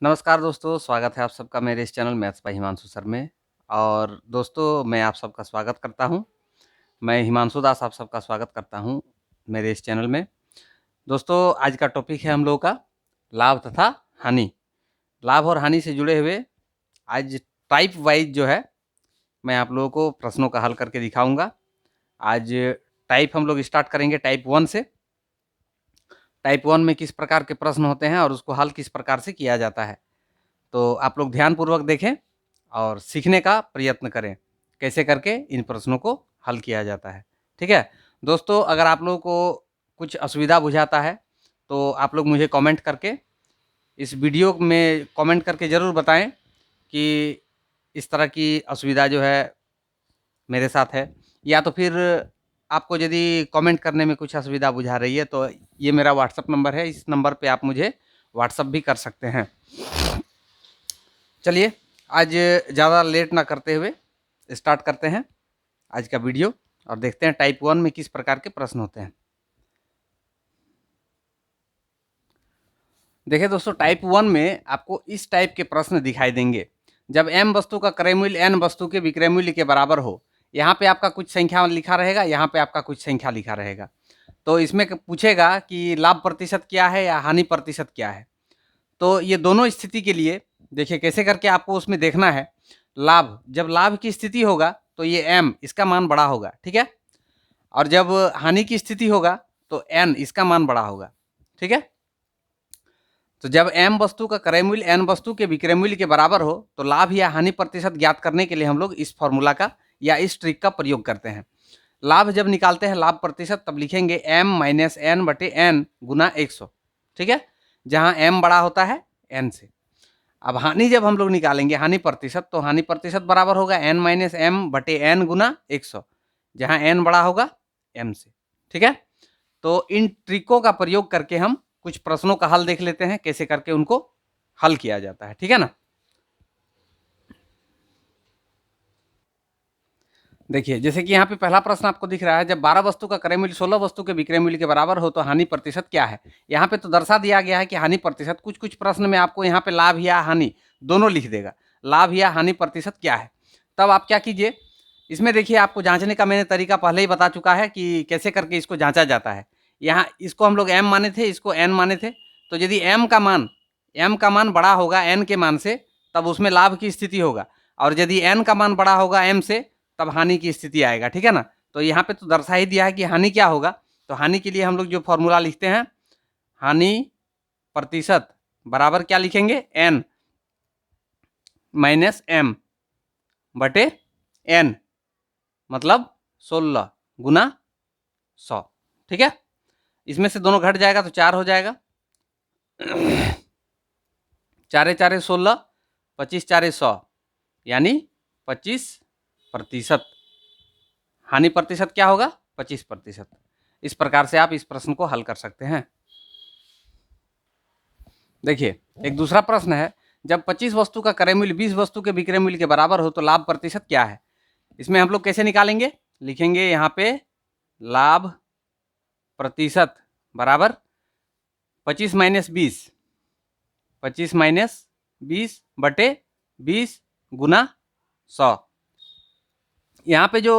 नमस्कार दोस्तों, स्वागत है आप सबका मेरे इस channel maths by Himanshu sir में। और दोस्तों मैं आप सबका स्वागत करता हूं। मैं हिमांशु दास आप सबका स्वागत करता हूं मेरे इस चैनल में। दोस्तों आज का टॉपिक है हम लोगों का लाभ तथा हानि। लाभ और हानि से जुड़े हुए आज टाइप वाइज जो है मैं आप लोगों को प्रश्नों का हल करके दिखाऊंगा। आज टाइप हम लोग स्टार्ट करेंगे टाइप 1 से। टाइप 1 में किस प्रकार के प्रश्न होते हैं और उसको हल किस प्रकार से किया जाता है, तो आप लोग ध्यानपूर्वक देखें और सीखने का प्रयत्न करें कैसे करके इन प्रश्नों को हल किया जाता है। ठीक है दोस्तों, अगर आप लोगों को कुछ असुविधा बुझाता है तो आप लोग मुझे कमेंट करके इस वीडियो में कमेंट करके ज़रूर बताएं कि इस तरह की असुविधा जो है मेरे साथ है, या तो फिर आपको यदि कमेंट करने में कुछ असुविधा बुझा रही है तो ये मेरा व्हाट्सअप नंबर है, इस नंबर पे आप मुझे व्हाट्सअप भी कर सकते हैं। चलिए आज ज़्यादा लेट ना करते हुए स्टार्ट करते हैं आज का वीडियो और देखते हैं टाइप 1 में किस प्रकार के प्रश्न होते हैं। देखिए दोस्तों, टाइप 1 में आपको इस टाइप के प्रश्न दिखाई देंगे। जब m वस्तु का क्रय मूल्य n वस्तु के विक्रय मूल्य के बराबर हो, यहाँ पे आपका कुछ संख्या लिखा रहेगा, यहाँ पे आपका कुछ संख्या लिखा रहेगा। तो इसमें पूछेगा कि लाभ प्रतिशत क्या है या हानि प्रतिशत क्या है। तो ये दोनों स्थिति के लिए देखिए कैसे करके आपको उसमें देखना है। लाभ, जब लाभ की स्थिति होगा तो ये m इसका मान बड़ा होगा, ठीक है। और जब हानि की स्थिति होगा तो n इसका मान बड़ा होगा, ठीक है। तो जब m वस्तु का क्रय मूल्य n वस्तु के विक्रय मूल्य के बराबर हो तो लाभ या हानि प्रतिशत ज्ञात करने के लिए हम लोग इस फॉर्मूला का या इस ट्रिक का प्रयोग करते हैं। लाभ जब निकालते हैं लाभ प्रतिशत तब लिखेंगे m माइनस एन बटे एन गुना 100, ठीक है, जहां m बड़ा होता है n से। अब हानि जब हम लोग निकालेंगे हानि प्रतिशत, तो हानि प्रतिशत बराबर होगा n माइनस एम बटे एन गुना 100, जहां n बड़ा होगा m से, ठीक है। तो इन ट्रिकों का प्रयोग करके हम कुछ प्रश्नों का हल देख लेते हैं कैसे करके उनको हल किया जाता है, ठीक है ना। देखिए जैसे कि यहाँ पे पहला प्रश्न आपको दिख रहा है, जब 12 वस्तु का क्रय मूल्य 16 वस्तु के विक्रय मूल्य के बराबर हो तो हानि प्रतिशत क्या है। यहाँ पे तो दर्शा दिया गया है कि हानि प्रतिशत, कुछ कुछ प्रश्न में आपको यहाँ पे लाभ या हानि दोनों लिख देगा। लाभ या हानि प्रतिशत क्या है, तब आप क्या कीजिए, इसमें देखिए आपको जांचने का मैंने तरीका पहले ही बता चुका है कि कैसे करके इसको जांचा जाता है। यहाँ इसको हम लोग m माने थे, इसको n माने थे, तो यदि m का मान बड़ा होगा n के मान से तब उसमें लाभ की स्थिति होगा, और यदि n का मान बड़ा होगा m से तब हानि की स्थिति आएगा, ठीक है ना। तो यहाँ पे तो दर्शा ही दिया है कि हानि क्या होगा। तो हानि के लिए हम लोग जो फॉर्मूला लिखते हैं, हानि प्रतिशत बराबर क्या लिखेंगे, n माइनस m बटे n, मतलब 16 गुना 100, ठीक है। इसमें से दोनों घट जाएगा तो 4 हो जाएगा, 4 4 16, 25 4 100, यानी 25%। हानि प्रतिशत क्या होगा, 25%। इस प्रकार से आप इस प्रश्न को हल कर सकते हैं। देखिए एक दूसरा प्रश्न है, जब 25 वस्तु का क्रय मूल्य 20 वस्तु के विक्रय मूल्य के बराबर हो तो लाभ प्रतिशत क्या है। इसमें हम लोग कैसे निकालेंगे, लिखेंगे यहाँ पे लाभ प्रतिशत बराबर 25 माइनस 20, 25 माइनस 20 बटे 20 गुना 100। यहाँ पे जो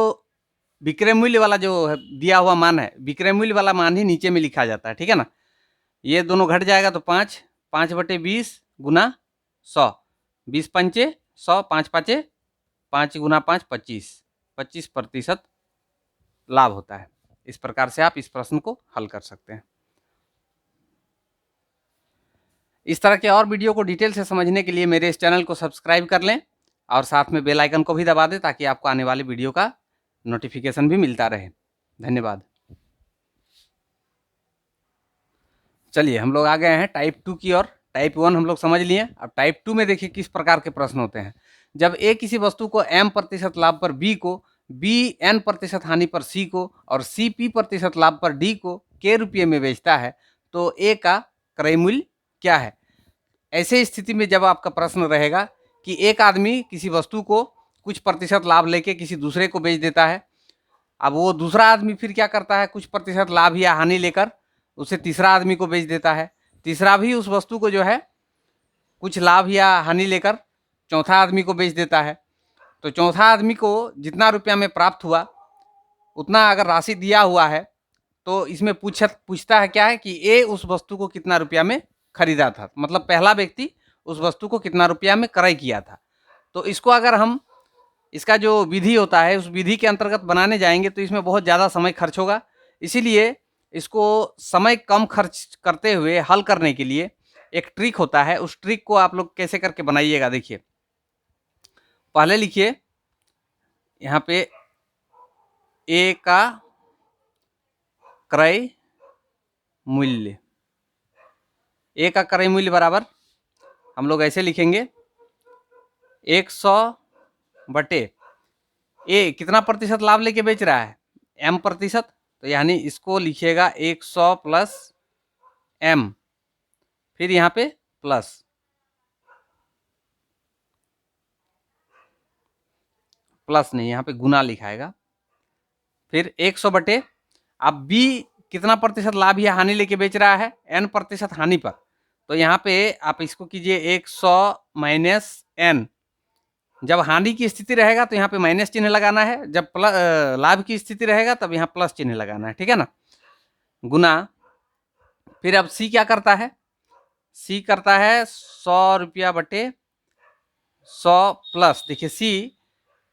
विक्रय मूल्य वाला जो दिया हुआ मान है, विक्रय मूल्य वाला मान ही नीचे में लिखा जाता है, ठीक है ना। ये दोनों घट जाएगा तो 5 बटे 20 गुना 100, 20 पंचे 100, 5 पाँचे 5 गुना 5 25% लाभ होता है। इस प्रकार से आप इस प्रश्न को हल कर सकते हैं। इस तरह के और वीडियो को डिटेल से समझने के लिए मेरे इस चैनल को सब्सक्राइब कर लें और साथ में बेल आइकन को भी दबा दें ताकि आपको आने वाली वीडियो का नोटिफिकेशन भी मिलता रहे। धन्यवाद। चलिए हम लोग आ गए हैं टाइप 2 की ओर। टाइप 1 हम लोग समझ लिए, अब टाइप 2 में देखिए किस प्रकार के प्रश्न होते हैं। जब ए किसी वस्तु को m% लाभ पर b को, b n% हानि पर c को और c p% लाभ पर d को k रुपये में बेचता है तो a का क्रय मूल्य क्या है। ऐसे स्थिति में जब आपका प्रश्न रहेगा कि एक आदमी किसी वस्तु को कुछ प्रतिशत लाभ लेके किसी दूसरे को बेच देता है, अब वो दूसरा आदमी फिर क्या करता है, कुछ प्रतिशत लाभ या हानि लेकर उसे तीसरा आदमी को बेच देता है, तीसरा भी उस वस्तु को जो है कुछ लाभ या हानि लेकर चौथा आदमी को बेच देता है। तो चौथा आदमी को जितना रुपया में प्राप्त हुआ उतना अगर राशि दिया हुआ है तो इसमें पूछता है क्या है कि ए उस वस्तु को कितना रुपया में खरीदा था, मतलब पहला व्यक्ति उस वस्तु को कितना रुपया में क्रय किया था। तो इसको अगर हम इसका जो विधि होता है उस विधि के अंतर्गत बनाने जाएंगे तो इसमें बहुत ज़्यादा समय खर्च होगा। इसीलिए इसको समय कम खर्च करते हुए हल करने के लिए एक ट्रिक होता है, उस ट्रिक को आप लोग कैसे करके बनाइएगा। देखिए, पहले लिखिए यहाँ पे ए का क्रय मूल्य, ए का क्रय मूल्य बराबर हम लोग ऐसे लिखेंगे 100 बटे ए कितना प्रतिशत लाभ लेके बेच रहा है, एम प्रतिशत, तो यानी इसको लिखिएगा 100 प्लस एम, फिर यहाँ पे प्लस नहीं, यहाँ पे गुना लिखाएगा, फिर 100 बटे अब बी कितना प्रतिशत लाभ या हानि लेके बेच रहा है, एन प्रतिशत हानि पर, तो यहाँ पे आप इसको कीजिए 100 माइनस एन। जब हानि की स्थिति रहेगा तो यहाँ पे माइनस चिन्ह लगाना है, जब लाभ की स्थिति रहेगा तब यहाँ प्लस चिन्ह लगाना है, ठीक है ना। गुना, फिर अब सी क्या करता है, सी करता है 100 रुपया बटे 100 प्लस, देखिए सी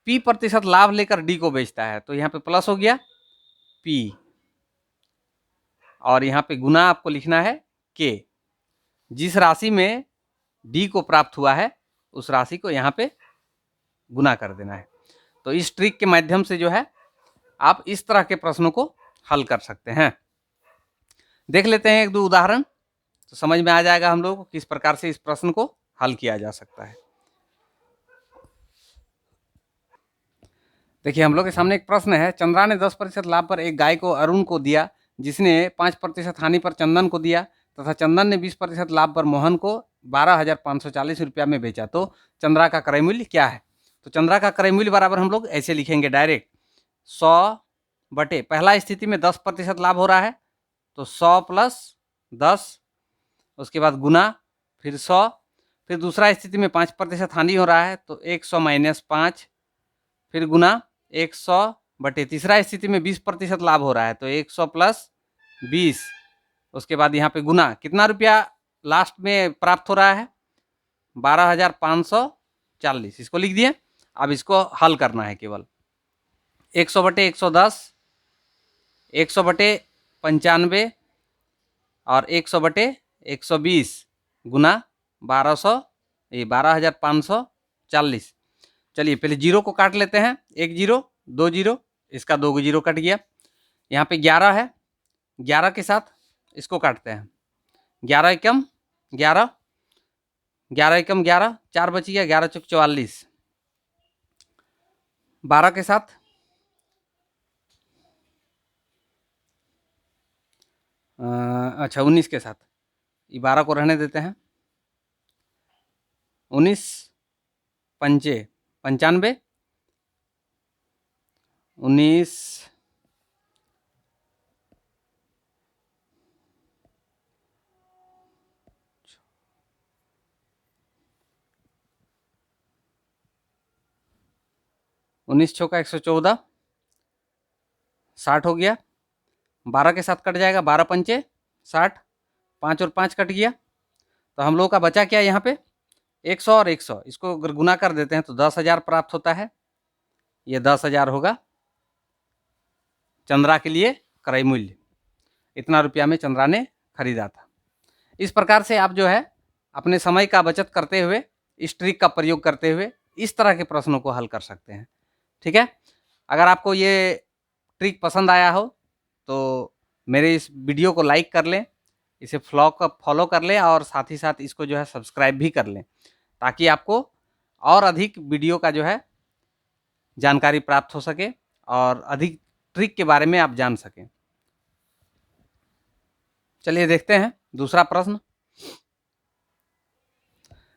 पी प्रतिशत लाभ लेकर डी को बेचता है, तो यहाँ पे प्लस हो गया पी, और यहाँ पे गुना आपको लिखना है के। जिस राशि में डी को प्राप्त हुआ है उस राशि को यहाँ पे गुना कर देना है। तो इस ट्रिक के माध्यम से जो है आप इस तरह के प्रश्नों को हल कर सकते हैं। देख लेते हैं एक दो उदाहरण, तो समझ में आ जाएगा हम लोगों को किस प्रकार से इस प्रश्न को हल किया जा सकता है। देखिए, हम लोग के सामने एक प्रश्न है, चंद्रा ने 10% लाभ पर एक गाय को अरुण को दिया, जिसने 5% हानि पर चंदन को दिया, तथा चंदन ने 20% लाभ पर मोहन को 12,540 रुपया में बेचा, तो चंद्रा का क्रय मूल्य क्या है। तो चंद्रा का क्रय मूल्य बराबर हम लोग ऐसे लिखेंगे डायरेक्ट 100 बटे, पहला स्थिति में 10% लाभ हो रहा है तो 100 प्लस 10, उसके बाद गुना, फिर 100, फिर दूसरा स्थिति में 5% हानि हो रहा है तो 100 माइनस 5, फिर गुना 100 बटे, तीसरा स्थिति में 20% लाभ हो रहा है तो 100 प्लस 20, उसके बाद यहाँ पे गुना, कितना रुपया लास्ट में प्राप्त हो रहा है 12,540, इसको लिख दिए। अब इसको हल करना है केवल 100 बटे 110, 100 बटे 95 और 100 बटे 120 गुना 12,540। चलिए पहले जीरो को काट लेते हैं, 1 जीरो 2 जीरो, इसका 2 जीरो कट गया। यहाँ पे 11 है, 11 के साथ इसको काटते हैं, 11 एकम 11, 11 एकम 11, 4 बच गया, 11 चौक 44, 12 के साथ अच्छा 19 के साथ, ये 12 को रहने देते हैं, 19 पंचे 95, 19 19 छक्का 114, 60 हो गया, 12 के साथ कट जाएगा, 12 पंचे 60, 5 और 5 कट गया, तो हम लोगों का बचा क्या यहाँ पे 100 और 100, इसको अगर गुना कर देते हैं तो 10,000 प्राप्त होता है, ये 10,000 होगा चंद्रा के लिए क्रय मूल्य, इतना रुपया में चंद्रा ने खरीदा था। इस प्रकार से आप जो है अपने समय का बचत करते हुए, इस ट्रिक का प्रयोग करते हुए इस तरह के प्रश्नों को हल कर सकते हैं, ठीक है। अगर आपको ये ट्रिक पसंद आया हो तो मेरे इस वीडियो को लाइक कर लें, इसे फॉलो कर लें और साथ ही साथ इसको जो है सब्सक्राइब भी कर लें, ताकि आपको और अधिक वीडियो का जो है जानकारी प्राप्त हो सके और अधिक ट्रिक के बारे में आप जान सकें। चलिए देखते हैं दूसरा प्रश्न।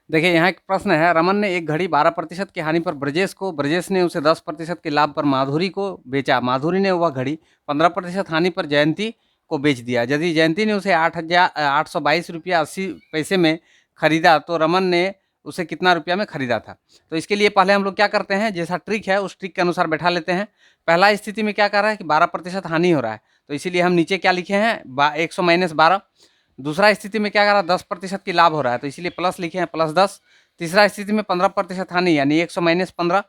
देखिए, यहाँ एक प्रश्न है, रमन ने एक घड़ी 12% की हानि पर ब्रजेश ने उसे 10% के लाभ पर माधुरी को बेचा, माधुरी ने वह घड़ी 15% हानि पर जयंती को बेच दिया। यदि जयंती ने उसे 8,822 रुपया 80 पैसे में खरीदा, तो रमन ने उसे कितना रुपया में खरीदा था। तो इसके लिए पहले हम लोग क्या करते हैं, जैसा ट्रिक है उस ट्रिक के अनुसार बैठा लेते हैं। पहला स्थिति में क्या कर रहा है कि 12% हानि हो रहा है, तो इसीलिए हम नीचे क्या लिखे हैं 100 - 12। दूसरा स्थिति में क्या कर रहा है 10% की लाभ हो रहा है, तो इसीलिए प्लस लिखे हैं +10। तीसरा स्थिति में 15% हानि यानी 100 - 15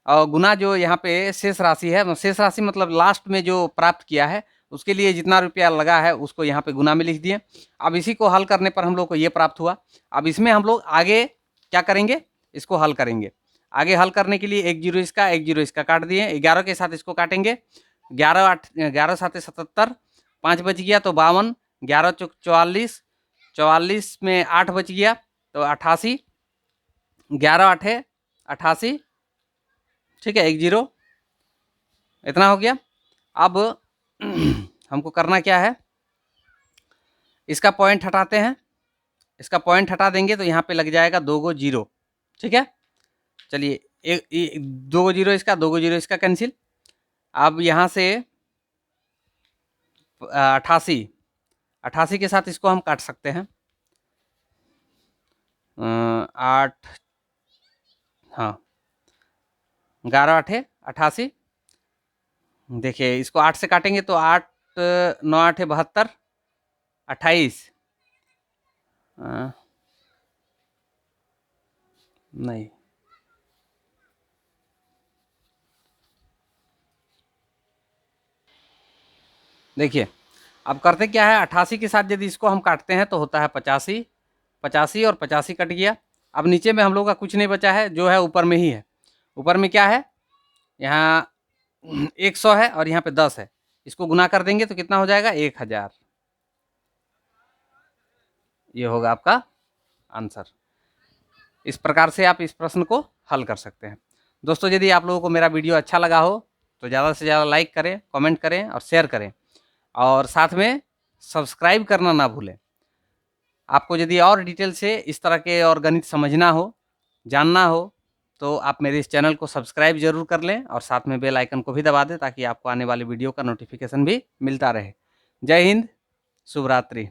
और गुना जो यहाँ पे शेष राशि है, शेष राशि मतलब लास्ट में जो प्राप्त किया है उसके लिए जितना रुपया लगा है उसको यहाँ पे गुना में लिख दिए। अब इसी को हल करने पर हम लोग को ये प्राप्त हुआ। अब इसमें हम लोग आगे क्या करेंगे, इसको हल करेंगे। आगे हल करने के लिए 1 0 इसका काट दिए, 11 के साथ इसको काटेंगे। 11 7 77, 5 बच गया तो 52, 11 चौक 44, 44 में 8 बच गया तो 88, 11 8 88, ठीक है 1 0 इतना हो गया। अब हमको करना क्या है, इसका पॉइंट हटाते हैं। इसका पॉइंट हटा देंगे तो यहाँ पे लग जाएगा 2 गो 0, ठीक है। चलिए 2 गो 0 इसका, 2 गो 0 इसका कैंसिल। अब यहाँ से 88, 88 के साथ इसको हम काट सकते हैं। 8, हाँ 11 8 88। देखिए इसको 8 से काटेंगे तो 8 9 8 72, 28 नहीं, देखिए अब करते क्या है, 88 के साथ यदि इसको हम काटते हैं तो होता है 85, 85 और 85 कट गया। अब नीचे में हम लोग का कुछ नहीं बचा है, जो है ऊपर में ही है। ऊपर में क्या है, यहाँ 100 है और यहाँ पे 10 है, इसको गुना कर देंगे तो कितना हो जाएगा 1000। ये होगा आपका आंसर। इस प्रकार से आप इस प्रश्न को हल कर सकते हैं। दोस्तों यदि आप लोगों को मेरा वीडियो अच्छा लगा हो तो ज़्यादा से ज़्यादा लाइक करें, कमेंट करें और शेयर करें, और साथ में सब्सक्राइब करना ना भूलें। आपको यदि और डिटेल से इस तरह के और गणित समझना हो, जानना हो, तो आप मेरे इस चैनल को सब्सक्राइब ज़रूर कर लें और साथ में बेल आइकन को भी दबा दें ताकि आपको आने वाली वीडियो का नोटिफिकेशन भी मिलता रहे। जय हिंद, शुभ रात्रि।